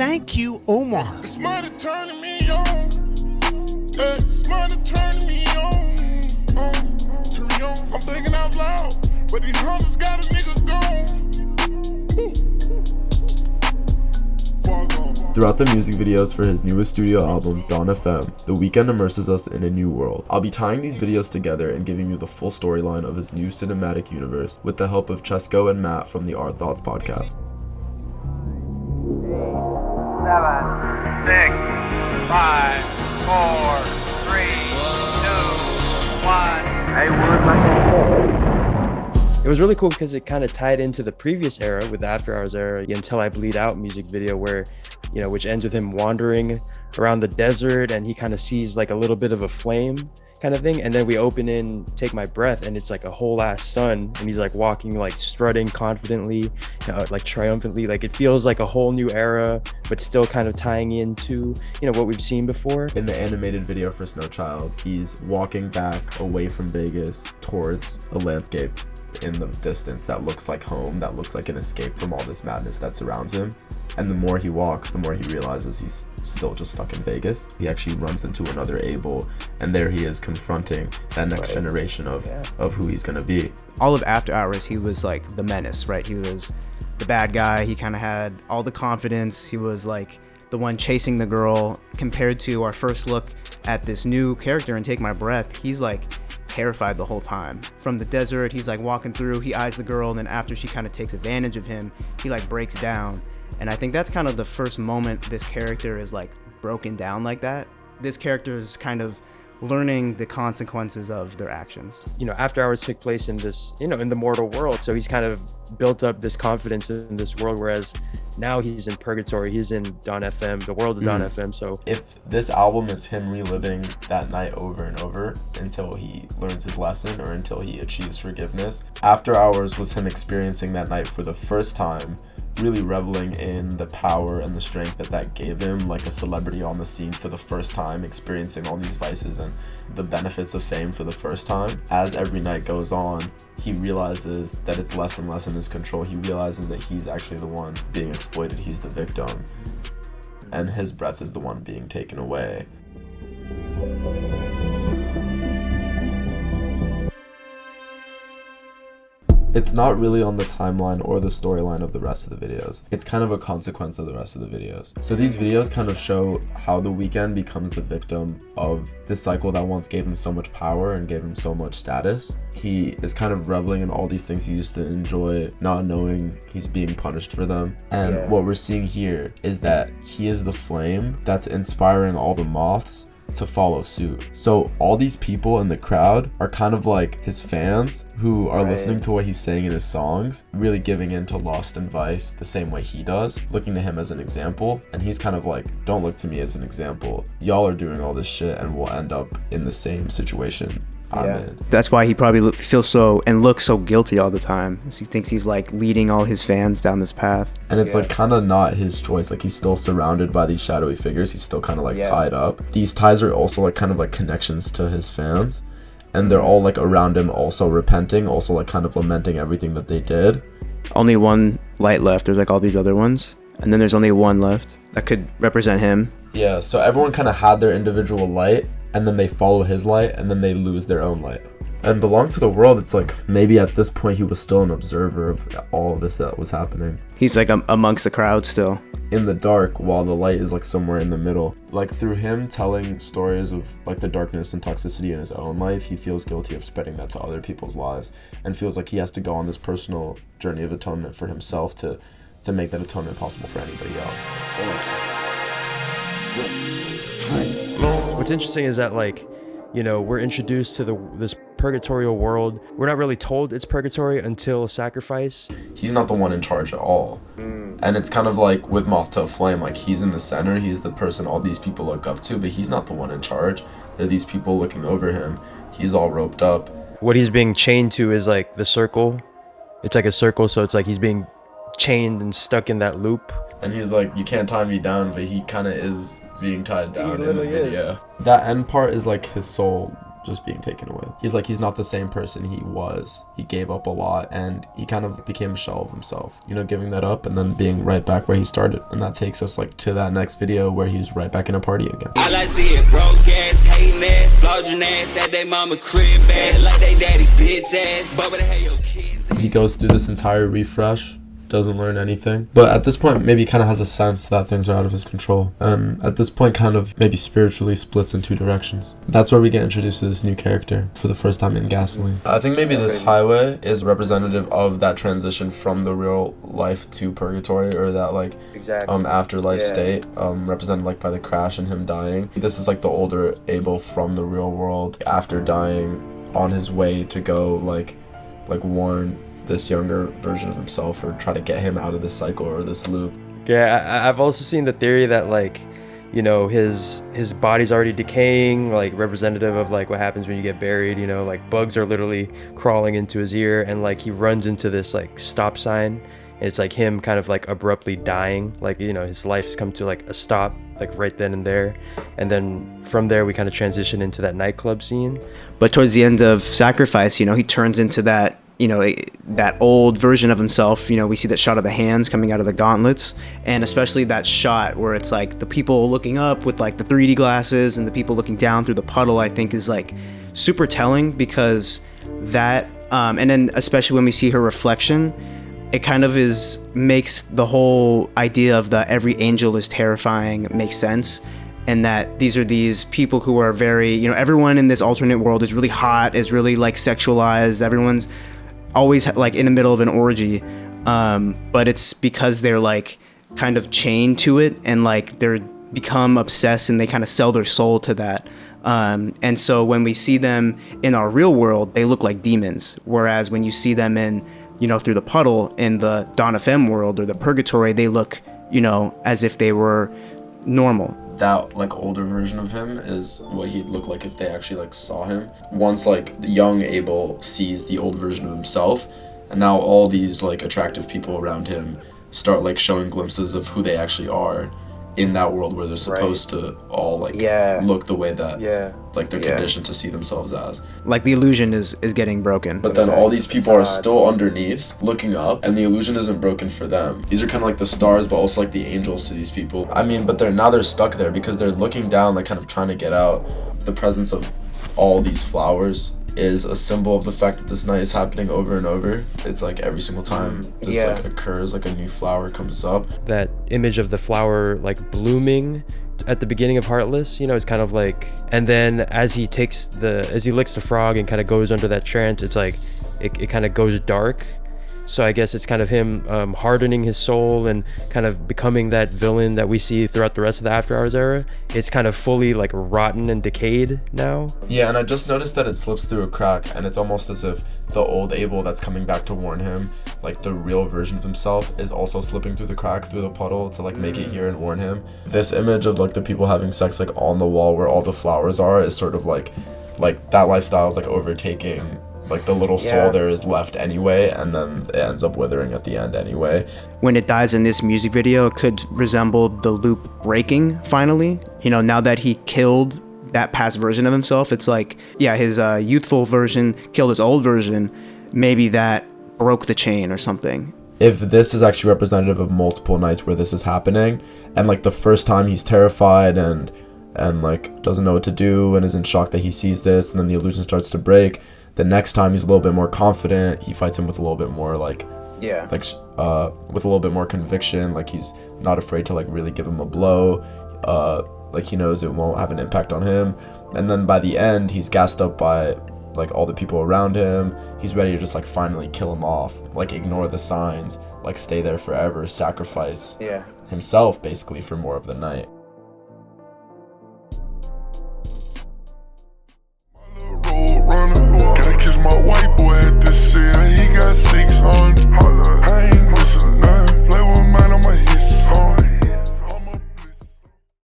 Thank you, Omar. It's money turning me on. Hey, it's money turning me on. Turn me on. I'm thinking out loud, but these hunters got a nigga gone. Throughout the music videos for his newest studio album, Dawn FM, The Weeknd immerses us in a new world. I'll be tying these videos together and giving you the full storyline of his new cinematic universe with the help of Chesko and Matt from the OurThoughts podcast. 7, 6, 5, 4, 3, 2, 1. Hey, It was really cool because it kind of tied into the previous era with the After Hours era, Until I Bleed Out music video where, which ends with him wandering around the desert and he kind of sees like a little bit of a flame kind of thing. And then we open in Take My Breath and it's like a whole ass sun and he's like walking, like strutting confidently, like triumphantly. Like it feels like a whole new era, but still kind of tying into, what we've seen before. In the animated video for Snow Child, he's walking back away from Vegas towards a landscape in the distance that looks like home, that looks like an escape from all this madness that surrounds him. And the more he walks, the more he realizes he's still just stuck in Vegas. He actually runs into another Abel, and there he is confronting that next generation of who he's gonna be. All of After Hours, he was like the menace, right? He was the bad guy. He kind of had all the confidence. He was like the one chasing the girl. Compared to our first look at this new character in Take My Breath, he's like terrified the whole time. From the desert, he's like walking through, he eyes the girl, and then after she kind of takes advantage of him, he like breaks down. And I think that's kind of the first moment this character is like broken down like that. This character is kind of learning the consequences of their actions. After Hours took place in this, in the mortal world. So he's kind of built up this confidence in this world, whereas now he's in purgatory. He's in Dawn FM, the world of Dawn FM. So if this album is him reliving that night over and over until he learns his lesson or until he achieves forgiveness, After Hours was him experiencing that night for the first time, really reveling in the power and the strength that gave him, like a celebrity on the scene for the first time, experiencing all these vices and the benefits of fame for the first time. As every night goes on, he realizes that it's less and less in his control. He realizes that he's actually the one being exploited. He's the victim, and his breath is the one being taken away. It's not really on the timeline or the storyline of the rest of the videos. It's kind of a consequence of the rest of the videos. So these videos kind of show how The Weeknd becomes the victim of this cycle that once gave him so much power and gave him so much status. He is kind of reveling in all these things he used to enjoy, not knowing he's being punished for them. And what we're seeing here is that he is the flame that's inspiring all the moths to follow suit. So all these people in the crowd are kind of like his fans who are listening to what he's saying in his songs, really giving in to lust and vice the same way he does, looking to him as an example. And he's kind of like, don't look to me as an example. Y'all are doing all this shit and we'll end up in the same situation I'm in. That's why he probably feels so and looks so guilty all the time. He thinks he's like leading all his fans down this path. And it's like kind of not his choice. Like he's still surrounded by these shadowy figures. He's still kind of like tied up. These ties are also like kind of like connections to his fans. And they're all like around him also repenting, also like kind of lamenting everything that they did. Only one light left. There's like all these other ones. And then there's only one left that could represent him. Yeah, so everyone kind of had their individual light, and then they follow his light, and then they lose their own light. And belong to the world, it's like maybe at this point he was still an observer of all of this that was happening. He's like amongst the crowd still. In the dark, while the light is like somewhere in the middle. Like through him telling stories of like the darkness and toxicity in his own life, he feels guilty of spreading that to other people's lives, and feels like he has to go on this personal journey of atonement for himself to make that atonement possible for anybody else. what's interesting is that we're introduced to this purgatorial world. We're not really told it's purgatory until sacrifice. He's not the one in charge at all. And it's kind of like with Moth to a Flame, like he's in the center, he's the person all these people look up to, but he's not the one in charge. There are these people looking over him. He's all roped up. What he's being chained to is like the circle. It's like a circle, so it's like he's being chained and stuck in that loop. And he's like, you can't tie me down, but he kind of is being tied down in the video. Is. That end part is like his soul just being taken away. He's like, he's not the same person he was. He gave up a lot and he kind of became a shell of himself, you know, giving that up and then being right back where he started. And that takes us like to that next video where he's right back in a party again. All I see is broke ass, hating ass, flogging ass, at they mama crib ass, like they daddy bitch ass, but what the hell your kids? He goes through this entire refresh, doesn't learn anything, but at this point maybe kind of has a sense that things are out of his control, and at this point kind of maybe spiritually splits in two directions. That's where we get introduced to this new character for the first time in Gasoline. I think maybe this highway is representative of that transition from the real life to purgatory, or that like afterlife state, represented like by the crash and him dying. This is like the older Abel from the real world after dying, on his way to go like warn this younger version of himself, or try to get him out of this cycle or this loop. Yeah, I've also seen the theory that like, you know, his body's already decaying, like representative of like what happens when you get buried, you know, like bugs are literally crawling into his ear, and like he runs into this like stop sign, and it's like him kind of like abruptly dying, like, you know, his life's come to like a stop, like right then and there. And then from there we kind of transition into that nightclub scene. But towards the end of Sacrifice, you know, he turns into that, you know, that old version of himself. You know, we see that shot of the hands coming out of the gauntlets, and especially that shot where it's like the people looking up with like the 3D glasses and the people looking down through the puddle, I think is like super telling, because that and then especially when we see her reflection, it kind of makes the whole idea of the every angel is terrifying make sense. And that these are these people who are very, you know, everyone in this alternate world is really hot, is really like sexualized, everyone's always like in the middle of an orgy, but it's because they're like kind of chained to it, and like they're become obsessed, and they kind of sell their soul to that, and so when we see them in our real world, they look like demons, whereas when you see them in, you know, through the puddle in the Dawn of Femme world or the purgatory, they look, you know, as if they were normal. That like older version of him is what he'd look like if they actually like saw him. Once like the young Abel sees the old version of himself, and now all these like attractive people around him start like showing glimpses of who they actually are in that world where they're supposed to all like look the way that like they're conditioned to see themselves as. Like the illusion is getting broken. But then all these people are still underneath looking up, and the illusion isn't broken for them. These are kind of like the stars, but also like the angels to these people. I mean, but they're stuck there because they're looking down, like kind of trying to get out. The presence of all these flowers is a symbol of the fact that this night is happening over and over. It's like every single time this like occurs, like a new flower comes up. That image of the flower like blooming at the beginning of Heartless, you know, it's kind of like, and then as he licks the frog and kind of goes under that trance, it's like it kind of goes dark. So I guess it's kind of him hardening his soul and kind of becoming that villain that we see throughout the rest of the After Hours era. It's kind of fully like rotten and decayed now. Yeah, and I just noticed that it slips through a crack, and it's almost as if the old Abel that's coming back to warn him, like the real version of himself, is also slipping through the crack through the puddle to like make it here and warn him. This image of like the people having sex like on the wall where all the flowers are is sort of like that lifestyle is like overtaking like the little soul there is left anyway, and then it ends up withering at the end anyway. When it dies in this music video, it could resemble the loop breaking finally. You know, now that he killed that past version of himself, it's like, his youthful version killed his old version. Maybe that broke the chain or something. If this is actually representative of multiple nights where this is happening, and like the first time he's terrified and like doesn't know what to do and is in shock that he sees this, and then the illusion starts to break. The next time he's a little bit more confident, he fights him with a little bit more with a little bit more conviction, like he's not afraid to like really give him a blow, like he knows it won't have an impact on him. And then by the end, he's gassed up by like all the people around him. He's ready to just like finally kill him off, like ignore the signs, like stay there forever, sacrifice himself basically for more of the night.